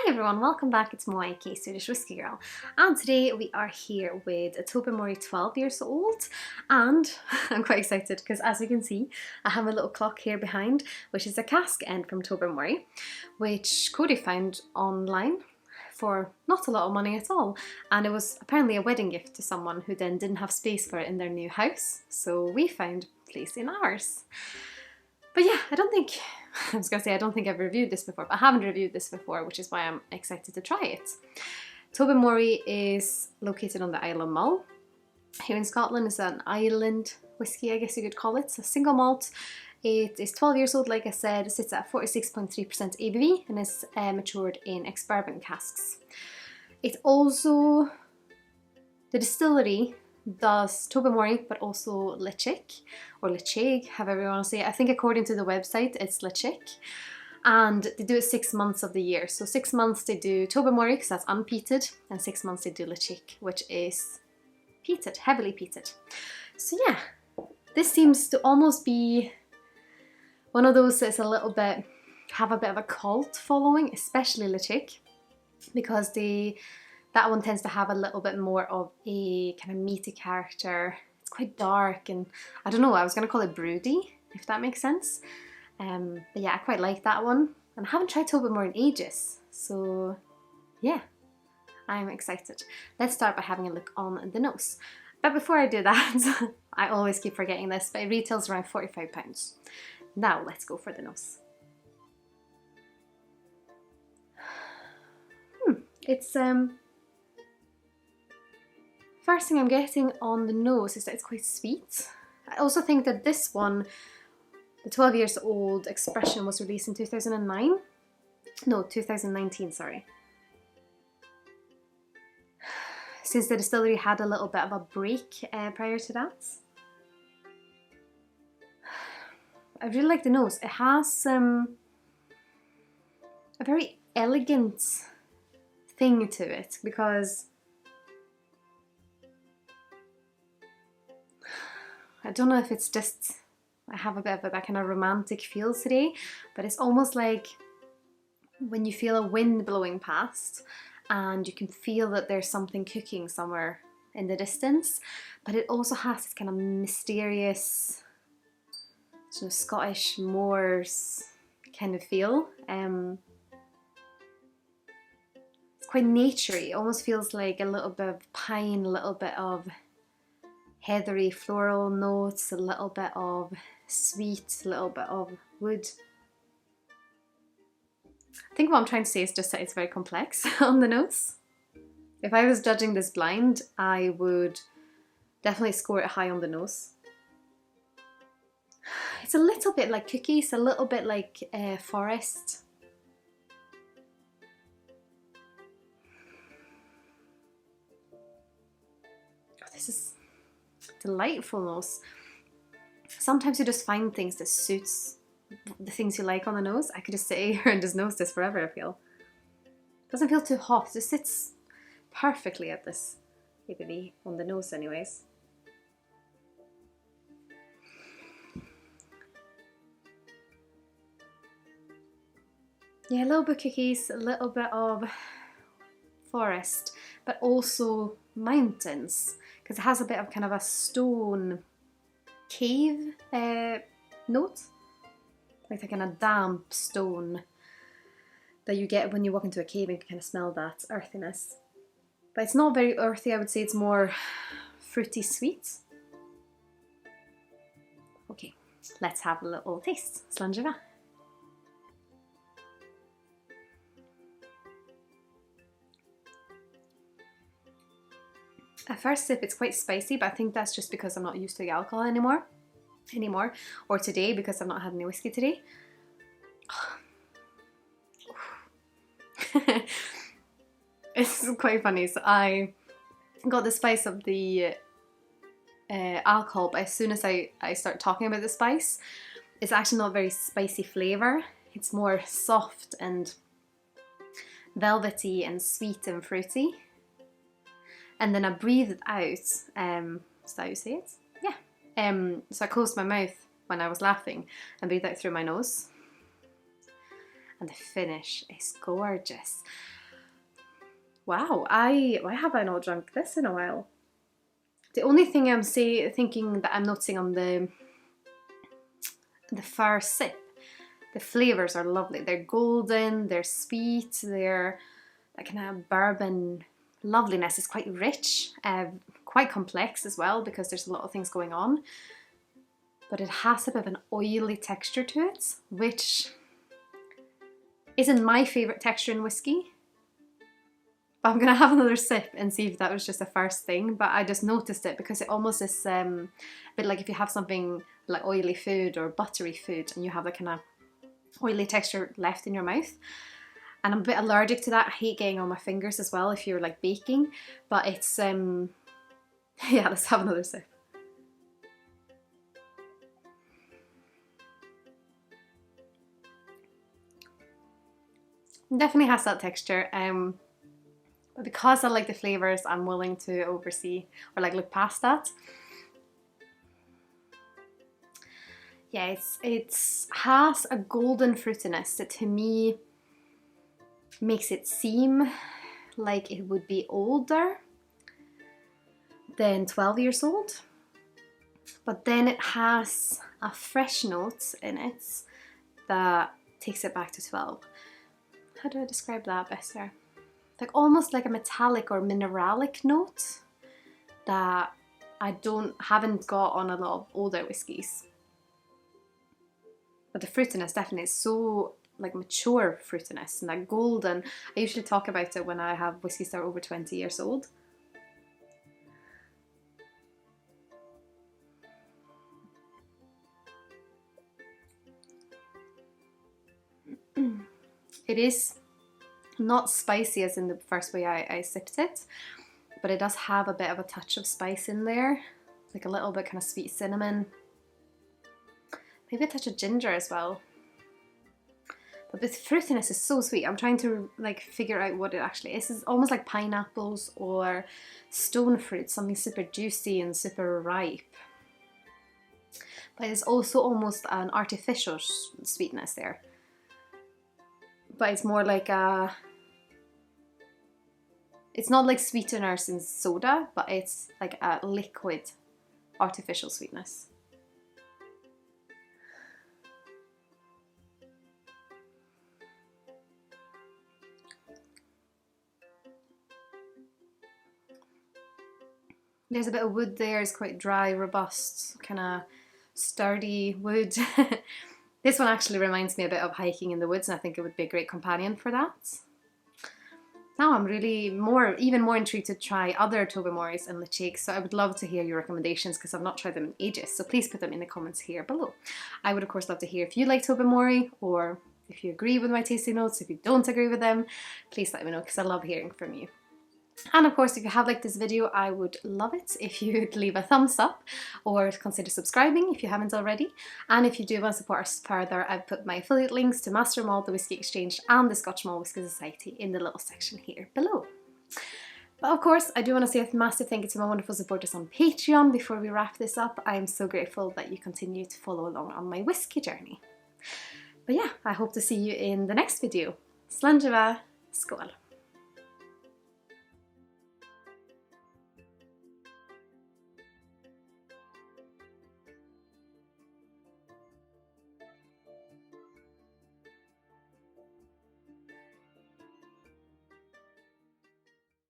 Hi everyone, welcome back. It's Moa, aka Swedish Whiskey Girl, and today we are here with a Tobermory 12 years old, and I'm quite excited because, as you can see, I have a little clock here behind, which is a cask end from Tobermory, which Cody found online for not a lot of money at all, and it was apparently a wedding gift to someone who then didn't have space for it in their new house, so we found place in ours. But yeah, I don't think I've reviewed this before, but I haven't reviewed this before, which is why I'm excited to try it. Tobermory is located on the Isle of Mull. Here in Scotland, it's an island whiskey, I guess you could call it. It's a single malt. It is 12 years old, like I said. It sits at 46.3% ABV and is matured in ex-bourbon casks. It also, the distillery does Tobermory, but also Lechick, or Lechick, however you want to say it. I think according to the website, it's Lechick. And they do it 6 months of the year. So 6 months they do Tobermory, because that's unpeated, and 6 months they do Lechick, which is peated, heavily peated. So yeah, this seems to almost be one of those that's have a bit of a cult following, especially Lechick, because that one tends to have a little bit more of a kind of meaty character. It's quite dark and, I don't know, I was going to call it broody, if that makes sense. But yeah, I quite like that one. And I haven't tried Tobermory in ages, so yeah, I'm excited. Let's start by having a look on the nose. But before I do that, I always keep forgetting this, but it retails around £45. Now let's go for the nose. It's first thing I'm getting on the nose is that it's quite sweet. I also think that this one, the 12 years old expression, was released in 2009. No, 2019, sorry. Since the distillery had a little bit of a break prior to that. I really like the nose. It has a very elegant thing to it, because I don't know if it's just I have a bit of that kind of romantic feel today, but it's almost like when you feel a wind blowing past and you can feel that there's something cooking somewhere in the distance, but it also has this kind of mysterious sort of Scottish moors kind of feel. It's quite naturey. It almost feels like a little bit of pine, a little bit of heathery floral notes, a little bit of sweet, a little bit of wood. I think what I'm trying to say is just that it's very complex on the nose. If I was judging this blind, I would definitely score it high on the nose. It's a little bit like cookies, a little bit like forest. Oh, this is delightful nose. Sometimes you just find things that suits the things you like on the nose. I could just sit here and just nose this forever, I feel. Doesn't feel too hot, it just sits perfectly at this ABV on the nose anyways. Yeah, a little bit cookies, a little bit of forest, but also mountains, because it has a bit of kind of a stone cave note, like a kind of damp stone that you get when you walk into a cave and you can kind of smell that earthiness. But it's not very earthy, I would say it's more fruity sweet. Okay, let's have a little taste. Sláinte. At first sip, it's quite spicy, but I think that's just because I'm not used to the alcohol anymore, or today, because I've not had any whiskey today. It's quite funny. So I got the spice of the alcohol, but as soon as I start talking about the spice, it's actually not very spicy flavour. It's more soft and velvety and sweet and fruity. And then I breathed it out, is that how you say it? Yeah. So I closed my mouth when I was laughing and breathed out through my nose. and the finish is gorgeous. Wow, why have I not drunk this in a while? The only thing I'm thinking that I'm noticing on the first sip, the flavors are lovely. They're golden, they're sweet, they're that kind of bourbon loveliness is quite rich, quite complex as well because there's a lot of things going on. But it has a bit of an oily texture to it, which isn't my favourite texture in whiskey. But I'm going to have another sip and see if that was just a first thing. But I just noticed it because it almost is a bit like if you have something like oily food or buttery food and you have that kind of oily texture left in your mouth. And I'm a bit allergic to that. I hate getting on my fingers as well if you're like baking. But it's, yeah, let's have another sip. It definitely has that texture. But because I like the flavours, I'm willing to oversee or like look past that. Yeah, it has a golden fruitiness that to me makes it seem like it would be older than 12 years old. But then it has a fresh note in it that takes it back to 12. How do I describe that better? Like almost like a metallic or mineralic note that I haven't got on a lot of older whiskies. But the fruitiness definitely is so like mature fruitiness and that golden. I usually talk about it when I have whiskies that are over 20 years old. It is not spicy as in the first way I sipped it, but it does have a bit of a touch of spice in there, like a little bit kind of sweet cinnamon, maybe a touch of ginger as well. But the fruitiness is so sweet. I'm trying to like figure out what it actually is. It's almost like pineapples or stone fruit, something super juicy and super ripe. But it's also almost an artificial sweetness there. But it's more like it's not like sweeteners in soda, but it's like a liquid artificial sweetness. There's a bit of wood there, it's quite dry, robust, kind of sturdy wood. This one actually reminds me a bit of hiking in the woods, and I think it would be a great companion for that. Now I'm really even more intrigued to try other Tobermorys and Lechig's, so I would love to hear your recommendations because I've not tried them in ages, so please put them in the comments here below. I would of course love to hear if you like Tobermory, or if you agree with my tasting notes. If you don't agree with them, please let me know because I love hearing from you. And of course, if you have liked this video, I would love it if you'd leave a thumbs up or consider subscribing if you haven't already. And if you do want to support us further, I've put my affiliate links to Master Malt, the Whisky Exchange and the Scotch Malt Whisky Society in the little section here below. But of course, I do want to say a massive thank you to my wonderful supporters on Patreon before we wrap this up. I am so grateful that you continue to follow along on my whiskey journey. But yeah, I hope to see you in the next video. Sláinte Skål!